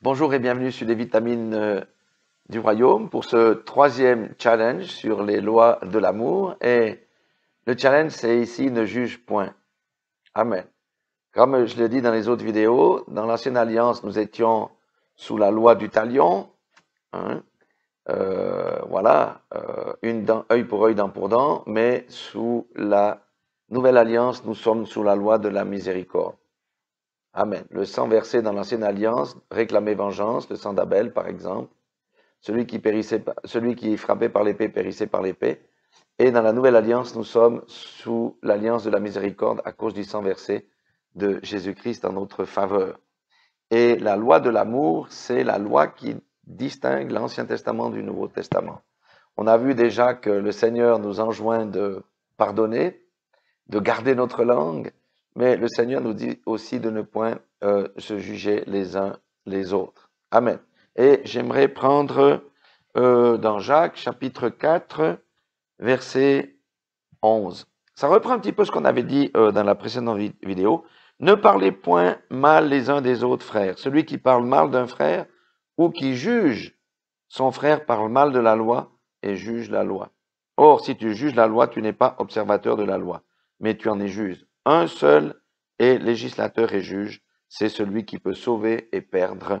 Bonjour et bienvenue sur les vitamines du royaume pour ce troisième challenge sur les lois de l'amour. Et le challenge, c'est ici, ne juge point. Amen. Comme je l'ai dit dans les autres vidéos, dans l'ancienne alliance, nous étions sous la loi du talion. Hein, œil pour œil, dent pour dent, mais sous la nouvelle alliance, nous sommes sous la loi de la miséricorde. Amen. Le sang versé dans l'ancienne alliance réclamait vengeance, le sang d'Abel par exemple. Celui qui frappait par l'épée périssait par l'épée. Et dans la nouvelle alliance, nous sommes sous l'alliance de la miséricorde à cause du sang versé de Jésus-Christ en notre faveur. Et la loi de l'amour, c'est la loi qui distingue l'Ancien Testament du Nouveau Testament. On a vu déjà que le Seigneur nous enjoint de pardonner, de garder notre langue, mais le Seigneur nous dit aussi de ne point se juger les uns les autres. Amen. Et j'aimerais prendre dans Jacques, chapitre 4, verset 11. Ça reprend un petit peu ce qu'on avait dit dans la précédente vidéo. Ne parlez point mal les uns des autres, frères. Celui qui parle mal d'un frère ou qui juge son frère parle mal de la loi et juge la loi. Or, si tu juges la loi, tu n'es pas observateur de la loi, mais tu en es juge. Un seul est législateur et juge, c'est celui qui peut sauver et perdre.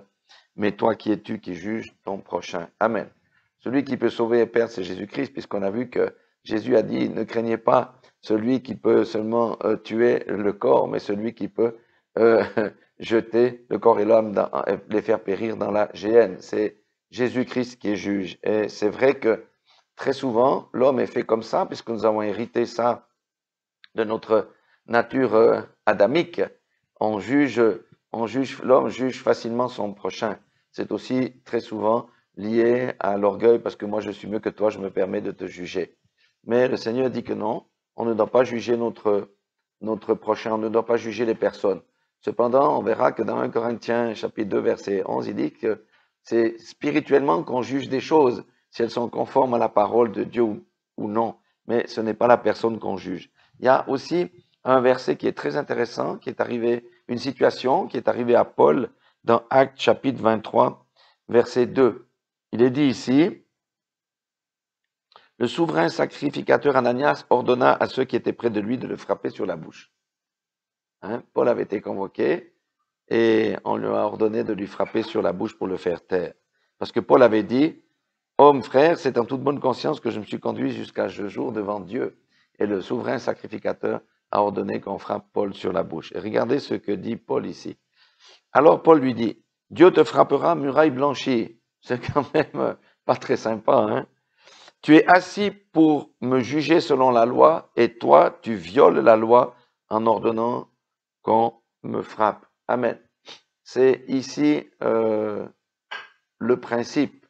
Mais toi, qui es-tu qui juges ton prochain? Amen. Celui qui peut sauver et perdre, c'est Jésus-Christ, puisqu'on a vu que Jésus a dit, ne craignez pas celui qui peut seulement tuer le corps, mais celui qui peut jeter le corps et l'homme, les faire périr dans la géhenne. C'est Jésus-Christ qui est juge. Et c'est vrai que très souvent, l'homme est fait comme ça, puisque nous avons hérité ça de notre nature adamique. L'homme juge facilement son prochain. C'est aussi très souvent lié à l'orgueil, parce que moi je suis mieux que toi, je me permets de te juger. Mais le Seigneur dit que non, on ne doit pas juger notre prochain, on ne doit pas juger les personnes. Cependant, on verra que dans 1 Corinthiens chapitre 2, verset 11, il dit que c'est spirituellement qu'on juge des choses, si elles sont conformes à la parole de Dieu ou non. Mais ce n'est pas la personne qu'on juge. Il y a aussi un verset qui est très intéressant, une situation qui est arrivée à Paul dans Actes chapitre 23, verset 2. Il est dit ici, le souverain sacrificateur Ananias ordonna à ceux qui étaient près de lui de le frapper sur la bouche. Paul avait été convoqué et on lui a ordonné de lui frapper sur la bouche pour le faire taire. Parce que Paul avait dit, homme, frère, c'est en toute bonne conscience que je me suis conduit jusqu'à ce jour devant Dieu. Et le souverain sacrificateur a ordonné qu'on frappe Paul sur la bouche. Et regardez ce que dit Paul ici. Alors Paul lui dit, Dieu te frappera, muraille blanchie. C'est quand même pas très sympa, hein? Tu es assis pour me juger selon la loi, et toi, tu violes la loi en ordonnant qu'on me frappe. Amen. C'est ici le principe.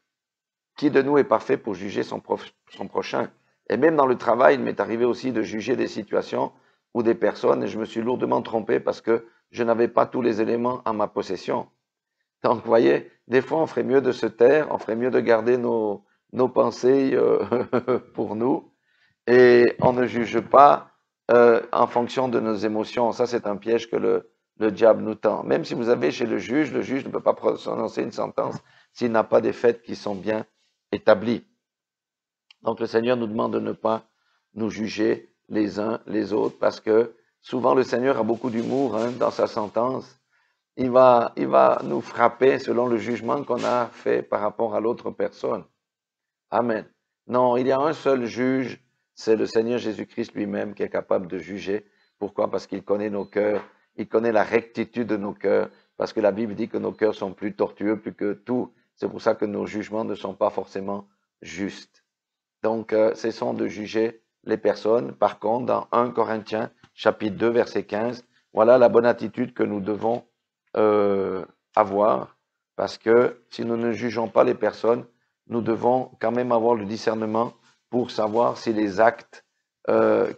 Qui de nous est parfait pour juger son prochain? Et même dans le travail, il m'est arrivé aussi de juger des situations ou des personnes, et je me suis lourdement trompé parce que je n'avais pas tous les éléments en ma possession. Donc, vous voyez, des fois, on ferait mieux de se taire, on ferait mieux de garder nos pensées pour nous, et on ne juge pas en fonction de nos émotions. Ça, c'est un piège que le diable nous tend. Même si vous avez chez le juge ne peut pas prononcer une sentence s'il n'a pas des faits qui sont bien établis. Donc, le Seigneur nous demande de ne pas nous juger les uns les autres, parce que souvent, le Seigneur a beaucoup d'humour dans sa sentence. Il va nous frapper selon le jugement qu'on a fait par rapport à l'autre personne. Amen. Non, il y a un seul juge, c'est le Seigneur Jésus-Christ lui-même qui est capable de juger. Pourquoi? Parce qu'il connaît nos cœurs, il connaît la rectitude de nos cœurs, parce que la Bible dit que nos cœurs sont plus tortueux, plus que tout. C'est pour ça que nos jugements ne sont pas forcément justes. Donc, cessons de juger les personnes. Par contre, dans 1 Corinthiens, chapitre 2, verset 15, voilà la bonne attitude que nous devons avoir, parce que si nous ne jugeons pas les personnes, nous devons quand même avoir le discernement pour savoir si les actes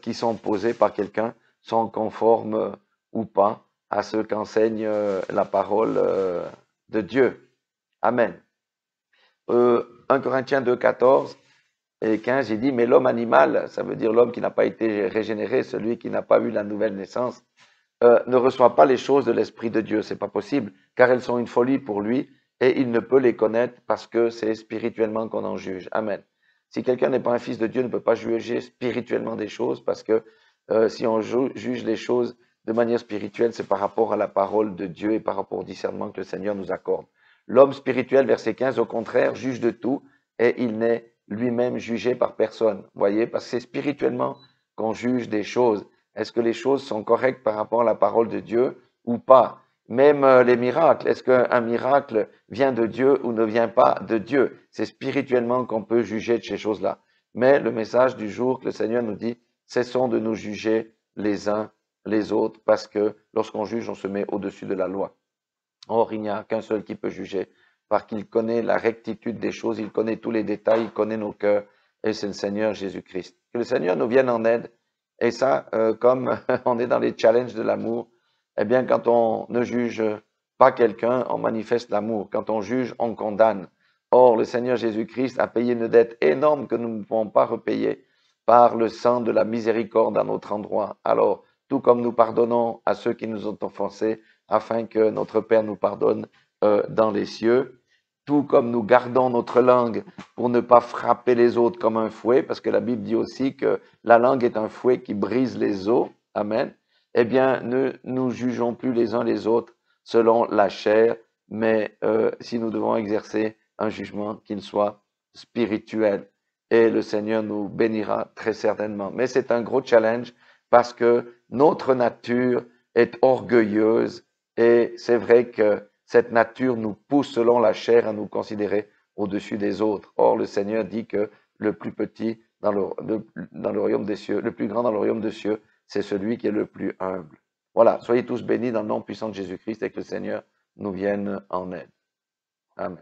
qui sont posés par quelqu'un sont conformes ou pas à ce qu'enseigne la parole de Dieu. Amen. 1 Corinthiens 2, 14 et 15, il dit, mais l'homme animal, ça veut dire l'homme qui n'a pas été régénéré, celui qui n'a pas eu la nouvelle naissance, ne reçoit pas les choses de l'Esprit de Dieu. C'est pas possible, car elles sont une folie pour lui et il ne peut les connaître parce que c'est spirituellement qu'on en juge. Amen. Si quelqu'un n'est pas un fils de Dieu, ne peut pas juger spirituellement des choses parce que si on juge les choses de manière spirituelle, c'est par rapport à la parole de Dieu et par rapport au discernement que le Seigneur nous accorde. L'homme spirituel, verset 15, au contraire, juge de tout et il n'est lui-même jugé par personne. Vous voyez, parce que c'est spirituellement qu'on juge des choses. Est-ce que les choses sont correctes par rapport à la parole de Dieu ou pas? Même les miracles, est-ce qu'un miracle vient de Dieu ou ne vient pas de Dieu? C'est spirituellement qu'on peut juger de ces choses-là. Mais le message du jour que le Seigneur nous dit, cessons de nous juger les uns les autres, parce que lorsqu'on juge, on se met au-dessus de la loi. Or, il n'y a qu'un seul qui peut juger, parce qu'il connaît la rectitude des choses, il connaît tous les détails, il connaît nos cœurs, et c'est le Seigneur Jésus-Christ. Que le Seigneur nous vienne en aide, et ça, comme on est dans les challenges de l'amour, eh bien, quand on ne juge pas quelqu'un, on manifeste l'amour. Quand on juge, on condamne. Or, le Seigneur Jésus-Christ a payé une dette énorme que nous ne pouvons pas repayer par le sang de la miséricorde à notre endroit. Alors, tout comme nous pardonnons à ceux qui nous ont offensés, afin que notre Père nous pardonne dans les cieux, tout comme nous gardons notre langue pour ne pas frapper les autres comme un fouet, parce que la Bible dit aussi que la langue est un fouet qui brise les os. Amen. Eh bien, ne nous jugeons plus les uns les autres selon la chair, mais si nous devons exercer un jugement qu'il soit spirituel. Et le Seigneur nous bénira très certainement. Mais c'est un gros challenge parce que notre nature est orgueilleuse et c'est vrai que cette nature nous pousse selon la chair à nous considérer au-dessus des autres. Or, le Seigneur dit que le plus petit dans le royaume des cieux, le plus grand dans le royaume des cieux, c'est celui qui est le plus humble. Voilà, soyez tous bénis dans le nom puissant de Jésus-Christ et que le Seigneur nous vienne en aide. Amen.